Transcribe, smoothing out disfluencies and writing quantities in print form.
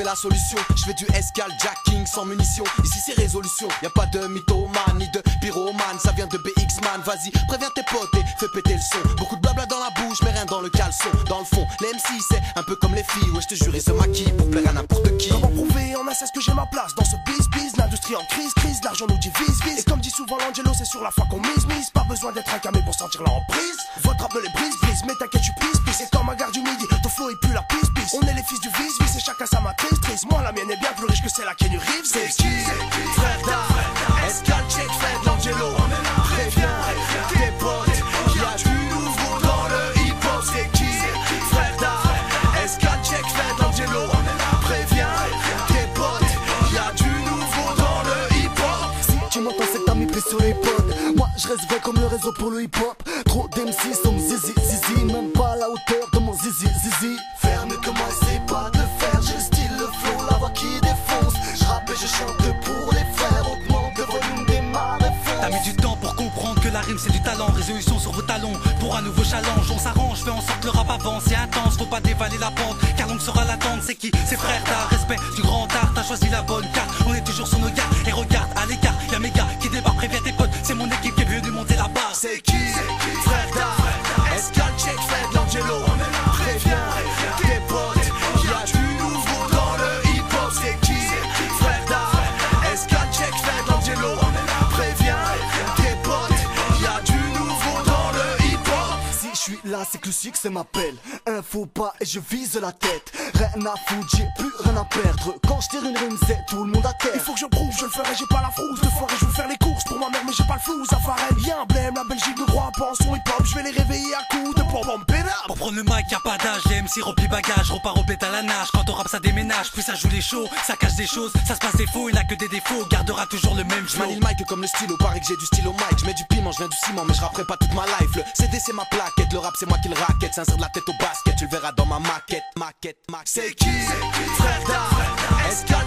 la solution. Je fais du escal jacking sans munitions. Ici c'est résolution, y a pas de mythomane ni de pyromane. Ça vient de BX-Man, vas-y, préviens tes potes et fais péter le son. Beaucoup de blabla dans la bouche, mais rien dans le caleçon. Dans le fond, les MC c'est un peu comme les filles. Ouais, je te jure, ils se maquillent pour plaire à n'importe qui. Comment prouver en assesse que j'ai ma place dans ce biz. L'industrie en crise, l'argent nous divise. Et comme dit souvent l'Angelo, c'est sur la foi qu'on mise. Pas besoin d'être un camé pour sentir la emprise. Votre rap me les brise, mais t'inquiète, tu pisse. C'est comme un gare du midi, ton flow est plus la pisse. On est les fils du vice, et chacun sa matrice. Moi la mienne est bien plus riche que celle à Kenny Reeves. C'est qui? Frère d'art, Escal, check, Fred, l'Angelo. Préviens tes potes qu'il y a du nouveau dans le hip-hop. C'est qui? Frère d'art, Escal, check, Fred, l'Angelo. Préviens tes potes qu'il y a du nouveau dans le hip-hop. Si tu m'entends, c'est que t'as mis pied sur les potes. Moi je reste vrai comme le réseau pour le hip-hop. Trop d'MC sont zizi, même pas à la hauteur de mon zizi. Ferme comment essaye pas de faire, j'ai le style, le flow, la voix qui défonce. Je rappe et je chante pour les frères, augmente le volume des marées. T'as mis du temps pour comprendre que la rime c'est du talent. Résolution sur vos talons pour un nouveau challenge. On s'arrange, fait en sorte que le rap avance. C'est intense, faut pas dévaler la pente, car l'ongle sera l'attente. C'est qui? C'est frère d'art, respect du grand art. T'as choisi la bonne carte, on est toujours sur nos gardes. Et regarde à l'écart, y'a mes gars qui débarquent, préviens tes potes. C'est mon équipe qui est venue monter la barre. C'est qui? Frère d'art, Escal, check, Fred, l'Angelo. Préviens tes potes qu'il y a du nouveau dans le hip-hop. C'est qui? Frère d'art, Escal, check, Fred, l'Angelo. Préviens tes potes qu'il y a du nouveau dans le hip-hop. Si je suis là, c'est que le succès m'appelle. Un faux pas et je vise la tête. Rien à foutre, j'ai plus rien à perdre. Quand je tire une rime, c'est tout le monde à terre. Il faut que je prouve, je le ferai, j'ai pas la frousse. Deux fois je veux faire les courses pour ma mère, mais j'ai pas le flou. Ça ferait y'a un blême, la Belgique de droit pense son hip-hop. Je vais les réveiller à coups de pom-pom pédale. Pour prendre le mic, y'a pas d'âge, les MC remplis bagages, repart au bled à la nage. Quand on rappe ça déménage, plus ça joue les shows, ça cache des choses, ça se passe des faux, il n'a que des défauts, gardera toujours le même Je flow. manie le mic comme le stylo, paraît que j'ai du stylo mic. Je mets du piment, je viens du ciment, mais je rapperai pas toute ma life. Le CD c'est ma plaquette, le rap c'est moi qui le raquette. S'insère de la tête au basket, tu le verras dans ma maquette. C'est qui? Frère d'art, Escal,